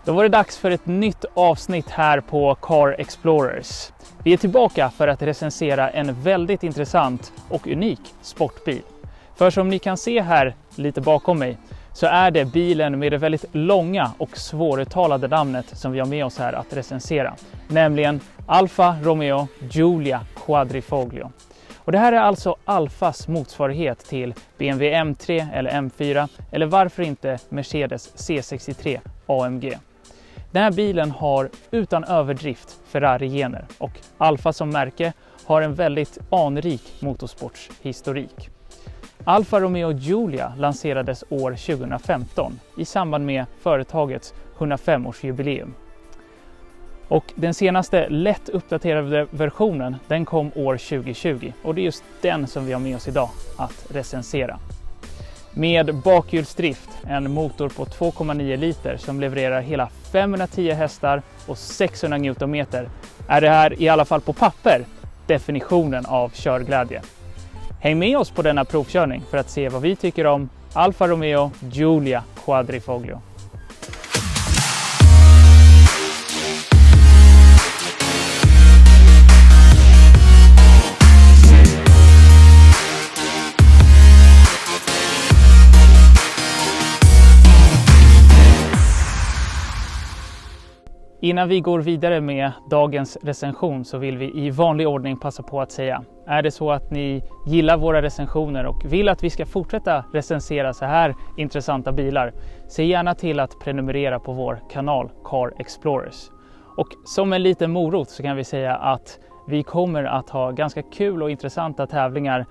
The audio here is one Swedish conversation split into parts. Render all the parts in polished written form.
Då var det dags för ett nytt avsnitt här på Car Explorers. Vi är tillbaka för att recensera en väldigt intressant och unik sportbil. För som ni kan se här lite bakom mig så är det bilen med det väldigt långa och svåruttalade namnet som vi har med oss här att recensera. Nämligen Alfa Romeo Giulia Quadrifoglio. Och det här är alltså Alfas motsvarighet till BMW M3 eller M4 eller varför inte Mercedes C63 AMG. Den här bilen har utan överdrift Ferrari-gener och Alfa som märke har en väldigt anrik motorsportshistorik. Alfa Romeo Giulia lanserades år 2015 i samband med företagets 105-årsjubileum. Och den senaste lätt uppdaterade versionen den kom år 2020 och det är just den som vi har med oss idag att recensera. Med bakhjulsdrift, en motor på 2,9 liter som levererar hela 510 hästar och 600 Nm är det här i alla fall på papper definitionen av körglädje. Häng med oss på denna provkörning för att se vad vi tycker om Alfa Romeo Giulia Quadrifoglio. Innan vi går vidare med dagens recension så vill vi i vanlig ordning passa på att säga: är det så att ni gillar våra recensioner och vill att vi ska fortsätta recensera så här intressanta bilar, se gärna till att prenumerera på vår kanal Car Explorers. Och som en liten morot så kan vi säga att vi kommer att ha ganska kul och intressanta tävlingar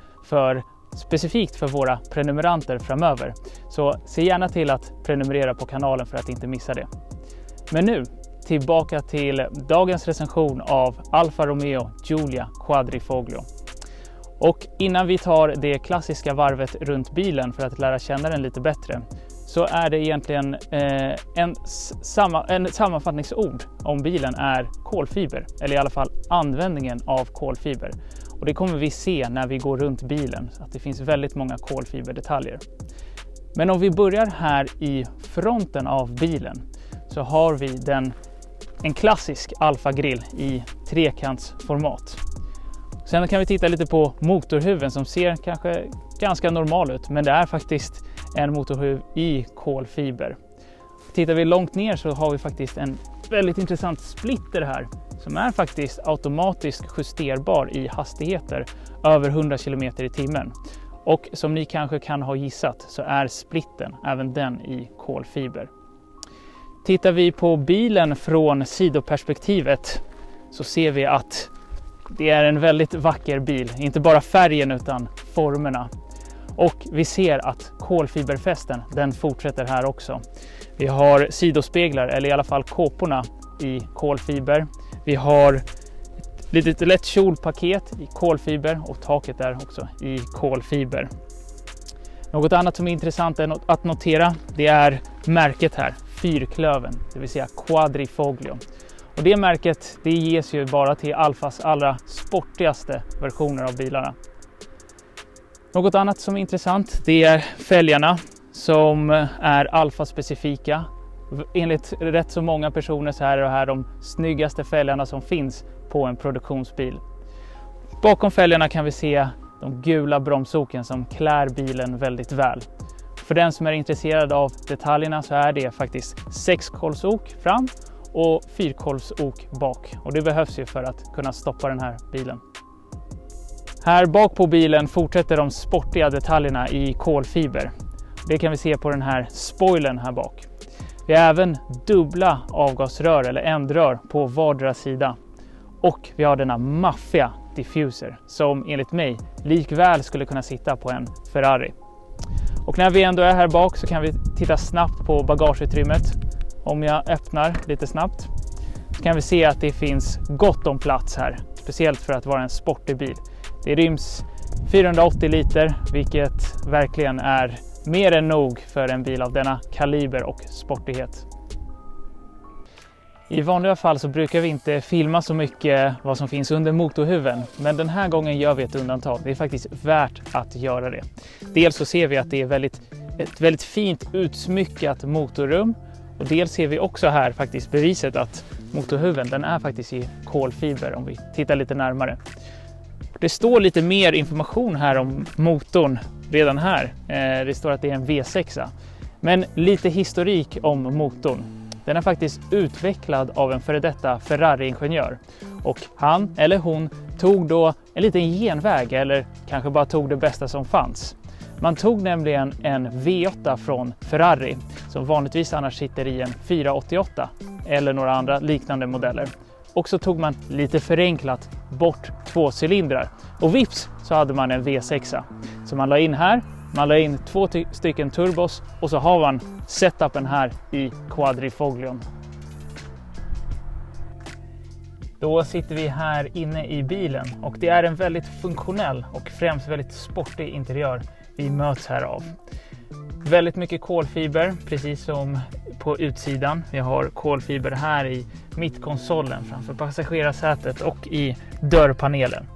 specifikt för våra prenumeranter framöver. Så se gärna till att prenumerera på kanalen för att inte missa det. Men nu tillbaka till dagens recension av Alfa Romeo Giulia Quadrifoglio. Och innan vi tar det klassiska varvet runt bilen för att lära känna den lite bättre så är det egentligen en sammanfattningsord om bilen är kolfiber, eller i alla fall användningen av kolfiber. Och det kommer vi se när vi går runt bilen, att det finns väldigt många kolfiberdetaljer. Men om vi börjar här i fronten av bilen så har vi en klassisk Alfa grill i trekantsformat. Sen kan vi titta lite på motorhuven som ser kanske ganska normal ut, men det är faktiskt en motorhuv i kolfiber. Tittar vi långt ner så har vi faktiskt en väldigt intressant splitter här som är faktiskt automatiskt justerbar i hastigheter över 100 km i timmen. Och som ni kanske kan ha gissat så är splitten även den i kolfiber. Tittar vi på bilen från sidoperspektivet så ser vi att det är en väldigt vacker bil. Inte bara färgen utan formerna. Och vi ser att kolfiberfästen den fortsätter här också. Vi har sidospeglar, eller i alla fall kåporna i kolfiber. Vi har ett litet lätt kjolpaket i kolfiber och taket är också i kolfiber. Något annat som är intressant att notera det är märket här. Fyrklöven, det vill säga Quadrifoglio. Och det märket det ges ju bara till Alfas allra sportigaste versioner av bilarna. Något annat som är intressant det är fälgarna som är Alfa-specifika. Enligt rätt så många personer så här är det här de snyggaste fälgarna som finns på en produktionsbil. Bakom fälgarna kan vi se de gula bromsoken som klär bilen väldigt väl. För den som är intresserad av detaljerna så är det faktiskt 6-kolvsok fram och 4-kolvsok bak. Och det behövs ju för att kunna stoppa den här bilen. Här bak på bilen fortsätter de sportiga detaljerna i kolfiber. Det kan vi se på den här spoilern här bak. Vi har även dubbla avgasrör eller ändrör på vardera sida. Och vi har denna maffiga diffuser som enligt mig likväl skulle kunna sitta på en Ferrari. Och när vi ändå är här bak så kan vi titta snabbt på bagageutrymmet. Om jag öppnar lite snabbt så kan vi se att det finns gott om plats här. Speciellt för att vara en sportig bil. Det ryms 480 liter vilket verkligen är mer än nog för en bil av denna kaliber och sportighet. I vanliga fall så brukar vi inte filma så mycket vad som finns under motorhuven, men den här gången gör vi ett undantag. Det är faktiskt värt att göra det. Dels så ser vi att det är ett väldigt fint utsmyckat motorrum Och dels ser vi också här faktiskt beviset att motorhuven den är faktiskt i kolfiber om vi tittar lite närmare. Det står lite mer information här om motorn redan här. Det står att det är en V6. Men lite historik om motorn. Den är faktiskt utvecklad av en före detta Ferrari-ingenjör. Och han eller hon tog då en liten genväg eller kanske bara tog det bästa som fanns. Man tog nämligen en V8 från Ferrari som vanligtvis annars sitter i en 488 eller några andra liknande modeller. Och så tog man lite förenklat bort 2 cylindrar och vips så hade man en V6. Så man la in här, man la in 2 stycken turbos och så har man setupen här i quadrifoglion. Då sitter vi här inne i bilen och det är en väldigt funktionell och främst väldigt sportig interiör vi möts här av. Väldigt mycket kolfiber, precis som på utsidan. Vi har kolfiber här i mittkonsolen framför passagerarsätet och i dörrpanelen.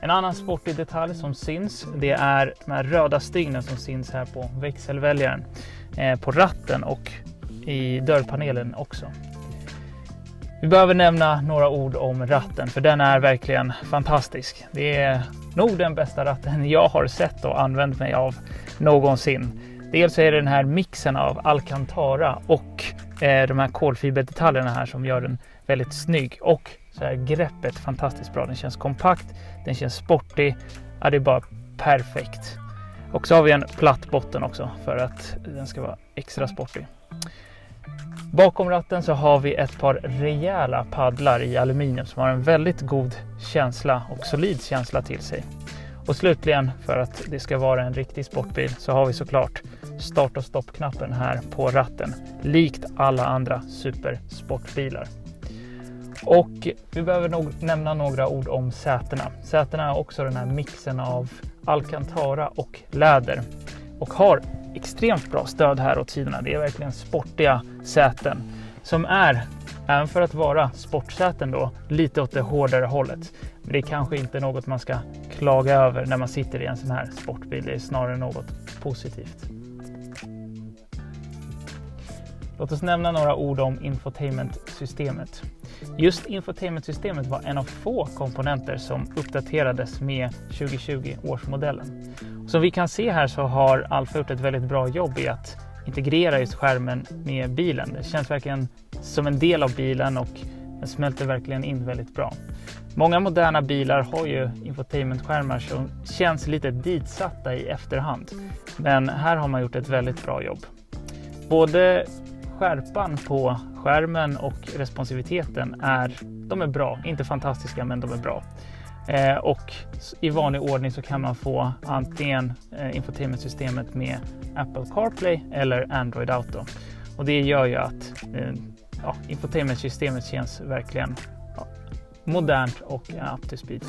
En annan sportig detalj som syns, det är de här röda stygnen som syns här på växelväljaren, på ratten och i dörrpanelen också. Vi behöver nämna några ord om ratten för den är verkligen fantastisk. Det är nog den bästa ratten jag har sett och använt mig av någonsin. Dels är det den här mixen av Alcantara och de här kolfiberdetaljerna här som gör den väldigt snygg. Och så här greppet fantastiskt bra. Den känns kompakt, den känns sportig. Ja, det är bara perfekt. Och så har vi en platt botten också för att den ska vara extra sportig. Bakom ratten så har vi ett par rejäla paddlar i aluminium som har en väldigt god känsla och solid känsla till sig. Och slutligen, för att det ska vara en riktig sportbil, så har vi såklart start- och stoppknappen här på ratten, likt alla andra supersportbilar. Och vi behöver nog nämna några ord om sätena. Sätena är också den här mixen av Alcantara och läder och har extremt bra stöd här åt sidorna. Det är verkligen sportiga säten som är, även för att vara sportsäten då, lite åt det hårdare hållet. Men det är kanske inte något man ska klaga över när man sitter i en sån här sportbil. Det är snarare något positivt. Låt oss nämna några ord om infotainmentsystemet. Just infotainmentsystemet var en av få komponenter som uppdaterades med 2020 års modellen. Som vi kan se här så har Alfa gjort ett väldigt bra jobb i att integrera just skärmen med bilen. Det känns verkligen som en del av bilen och den smälter verkligen in väldigt bra. Många moderna bilar har ju infotainmentskärmar som känns lite ditsatta i efterhand. Men här har man gjort ett väldigt bra jobb. Både skärpan på skärmen och responsiviteten de är bra. Inte fantastiska, men de är bra. Och i vanlig ordning så kan man få antingen infotainmentsystemet med Apple CarPlay eller Android Auto. Och det gör ju att infotainmentsystemet känns verkligen modernt och up to speed.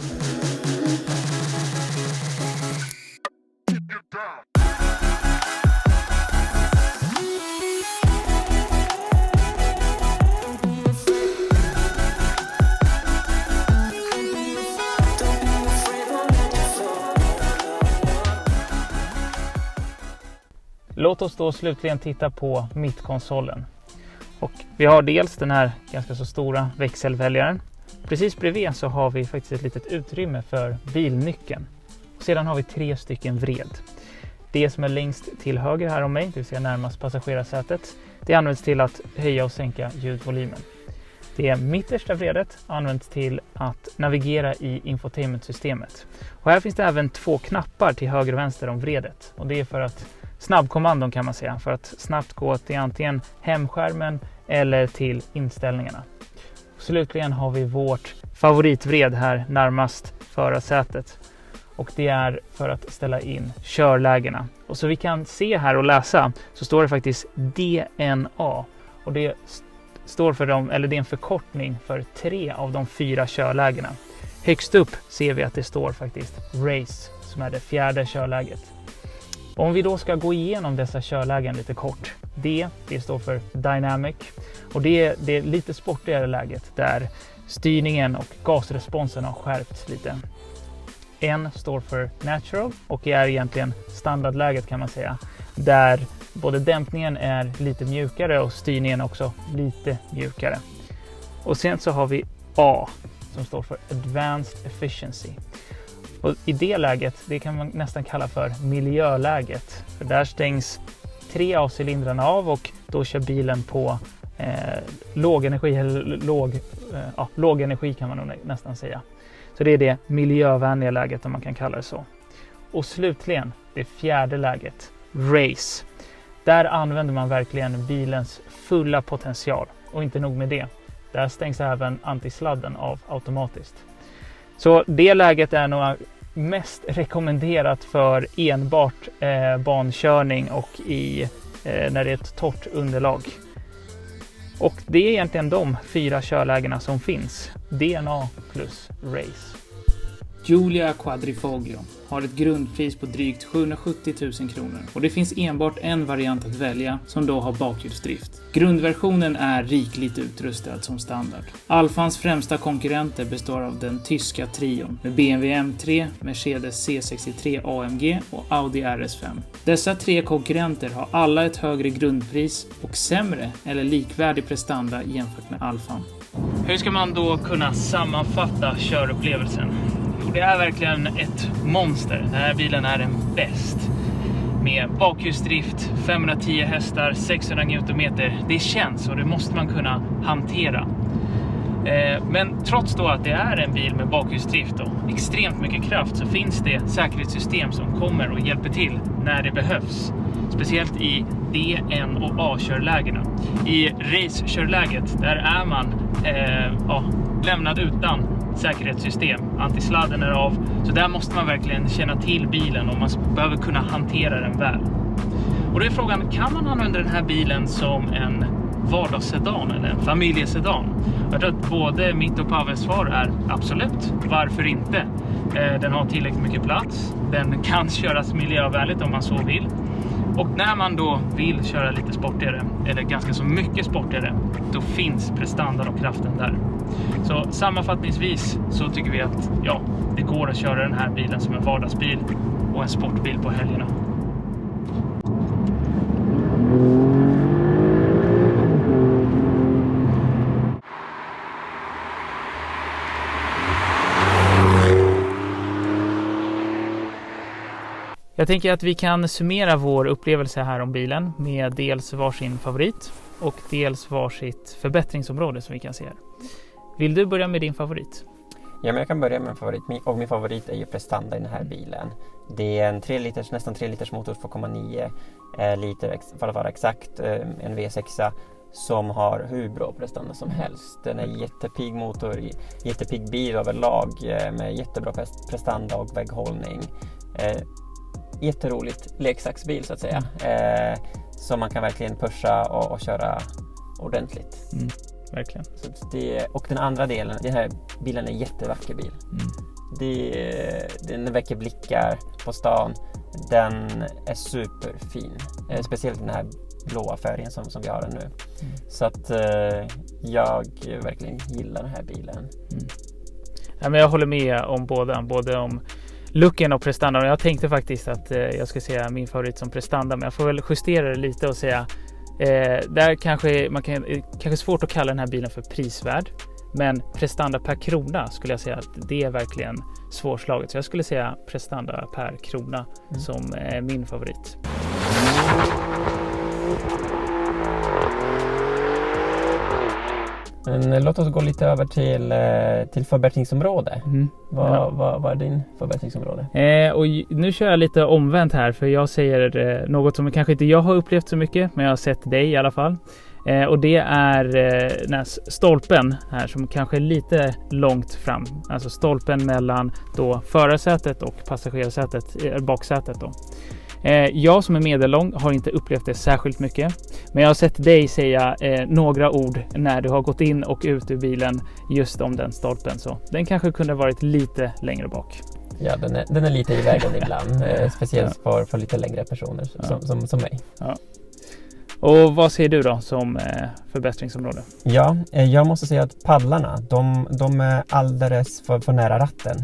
Låt oss då slutligen titta på mittkonsolen. Och vi har dels den här ganska så stora växelväljaren. Precis bredvid så har vi faktiskt ett litet utrymme för bilnyckeln. Och sedan har vi 3 stycken vred. Det som är längst till höger här om mig, det vill säga närmast passagerarsätet, det används till att höja och sänka ljudvolymen. Det mittersta vredet används till att navigera i infotainmentsystemet. Och här finns det även 2 knappar till höger och vänster om vredet. Och det är för att snabbkommandon kan man säga, för att snabbt gå till antingen hemskärmen eller till inställningarna. Och slutligen har vi vårt favoritvred här närmast förarsätet. Och det är för att ställa in körlägena. Och så vi kan se här och läsa så står det faktiskt DNA. Och det står för det är en förkortning för 3 av de 4 körlägena. Högst upp ser vi att det står faktiskt Race som är det 4:e körläget. Om vi då ska gå igenom dessa körlägen lite kort. Det står för Dynamic och det är lite sportigare läget där styrningen och gasresponsen har skärpts lite. N står för Natural och är egentligen standardläget kan man säga. Där Både dämpningen är lite mjukare och styrningen också lite mjukare. Och sen så har vi A som står för Advanced Efficiency. Och i det läget, det kan man nästan kalla för miljöläget. För där stängs 3 av cylindrarna av och då kör bilen på låg energi kan man nog nästan säga. Så det är det miljövänliga läget om man kan kalla det så. Och slutligen, det fjärde läget, Race. Där använder man verkligen bilens fulla potential. Och inte nog med det, där stängs även antisladden av automatiskt. Så det läget är nog mest rekommenderat för enbart bankörning och när det är ett torrt underlag. Och det är egentligen de 4 körlägena som finns. DNA plus Race. Giulia Quadrifoglio har ett grundpris på drygt 770 000 kronor och det finns enbart en variant att välja som då har bakhjulsdrift. Grundversionen är rikligt utrustad som standard. Alfans främsta konkurrenter består av den tyska trion med BMW M3, Mercedes C63 AMG och Audi RS5. Dessa 3 konkurrenter har alla ett högre grundpris och sämre eller likvärdig prestanda jämfört med Alfan. Hur ska man då kunna sammanfatta körupplevelsen? Det är verkligen ett monster. Den här bilen är en bäst. Med bakhjulsdrift, 510 hästar, 600 Nm. Det känns och det måste man kunna hantera. Men trots då att det är en bil med bakhjulsdrift och extremt mycket kraft så finns det säkerhetssystem som kommer och hjälper till när det behövs. Speciellt i D-, N- och A-körlägena. I race-körläget där är man lämnad utan säkerhetssystem. Antisladden är av. Så där måste man verkligen känna till bilen och man behöver kunna hantera den väl. Och då är frågan, kan man använda den här bilen som en vardagssedan eller en familjesedan? Jag tror att både mitt och Pavels svar är absolut. Varför inte? Den har tillräckligt mycket plats. Den kan köras miljövänligt om man så vill. Och när man då vill köra lite sportigare, eller ganska så mycket sportigare, då finns prestandan och kraften där. Så sammanfattningsvis så tycker vi att det går att köra den här bilen som en vardagsbil och en sportbil på helgerna. Jag tänker att vi kan summera vår upplevelse här om bilen med dels varsin favorit och dels varsitt förbättringsområde som vi kan se här. Vill du börja med din favorit? Ja, men jag kan börja med en favorit. Min favorit är ju prestanda i den här bilen. Det är en nästan 3 liters motor, 2,9 liter för att vara exakt, en V6 som har hur bra prestanda som helst. Den är jättepigg motor, jättepigg bil överlag med jättebra prestanda och vägghållning. Jätteroligt leksaksbil så att säga. Som man kan verkligen pusha och köra ordentligt. Verkligen. Så och den andra delen, den här bilen är en jättevacker bil. Den väcker blickar på stan. Den är superfin. Speciellt den här blåa färgen som vi har den nu. Så att jag verkligen gillar den här bilen. Ja, men jag håller med om både om looken och prestanda. Jag tänkte faktiskt att jag ska säga min favorit som prestanda, men jag får väl justera det lite och säga där kanske svårt att kalla den här bilen för prisvärd, men prestanda per krona skulle jag säga att det är verkligen svårslaget. Så jag skulle säga prestanda per krona som min favorit. Men låt oss gå lite över till förbättringsområde. Vad är din förbättringsområde? Och nu kör jag lite omvänt här, för jag säger något som kanske inte jag har upplevt så mycket, men jag har sett dig i alla fall. Och det är den här stolpen här som kanske är lite långt fram. Alltså stolpen mellan då förarsätet och passagerarsätet, baksätet då. Jag som är medellång har inte upplevt det särskilt mycket. Men jag har sett dig säga några ord när du har gått in och ut ur bilen just om den stolpen. Så den kanske kunde varit lite längre bak. Ja, den är lite i vägen ibland. Speciellt för lite längre personer som mig. Ja. Och vad ser du då som förbättringsområde? Ja, jag måste säga att paddlarna, de är alldeles för nära ratten.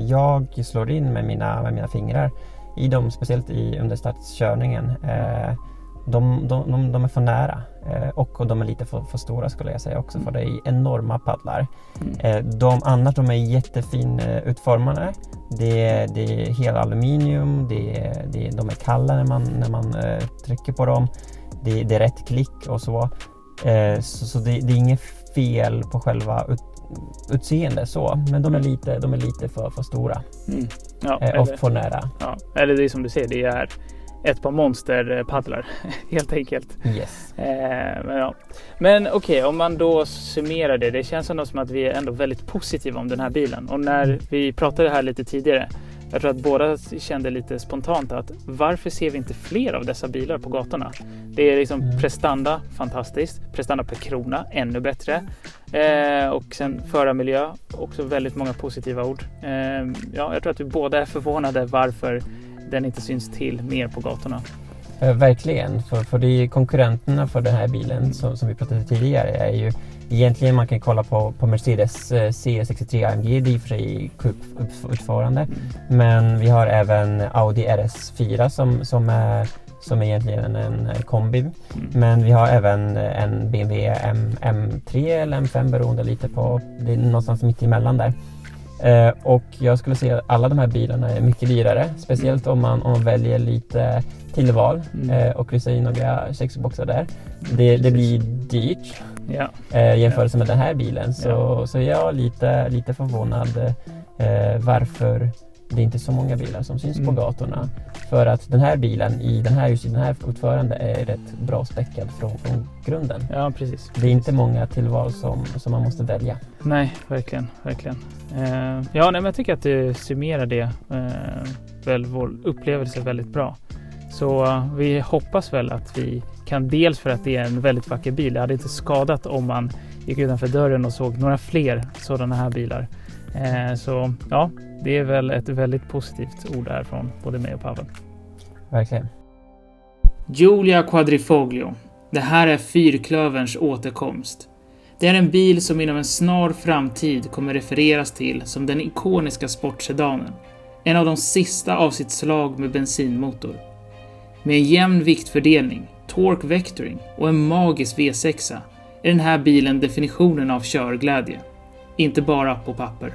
Jag slår in med mina fingrar i dem, speciellt under startkörningen. de är för nära och de är lite för stora skulle jag säga också, för det är enorma paddlar. De är jättefin utformade. Det är hela aluminium, de är kalla när man trycker på dem. Det är rätt klick och så. Så det är inget fel på själva utseende så, men de är lite för stora. Och för nära. Ja, eller det är som du säger, det är ett par monsterpaddlar helt enkelt. Yes. Men okej, om man då summerar det känns ändå som att vi är ändå väldigt positiva om den här bilen. Och när vi pratade här lite tidigare, jag tror att båda kände lite spontant att varför ser vi inte fler av dessa bilar på gatorna? Det är liksom prestanda, fantastiskt. Prestanda per krona, ännu bättre. Och sen förarmiljö, också väldigt många positiva ord. Jag tror att vi båda är förvånade varför den inte syns till mer på gatorna. Verkligen, för det är konkurrenterna för den här bilen som vi pratade tidigare är ju egentligen, man kan kolla på Mercedes C63 AMG, det är i och för sig utförande, men vi har även Audi RS4 som är egentligen en kombi, men vi har även en BMW M3 eller M5 beroende lite på, det är någonstans mitt emellan där. Och jag skulle säga att alla de här bilarna är mycket dyrare, speciellt om man väljer lite tillval och kryssa in några checkboxar där. Det blir dyrt jämfört med den här bilen, så jag är lite förvånad varför det är inte så många bilar som syns på gatorna. För att den här bilen i den här utförande är rätt bra späckad från grunden. Ja, precis. Det är inte många tillval som man måste välja. Nej, verkligen. Men jag tycker att du summerar det vår upplevelse väldigt bra. Så vi hoppas väl att vi kan, dels för att det är en väldigt vacker bil. Det hade inte skadat om man gick utanför dörren och såg några fler sådana här bilar. Så ja, det är väl ett väldigt positivt ord här från både mig och Pavel. Verkligen. Giulia Quadrifoglio. Det här är fyrklöverns återkomst. Det är en bil som inom en snar framtid kommer refereras till som den ikoniska sportsedanen. En av de sista av sitt slag med bensinmotor. Med en jämn viktfördelning, torque vectoring och en magisk V6 är den här bilen definitionen av körglädje. Inte bara på papper.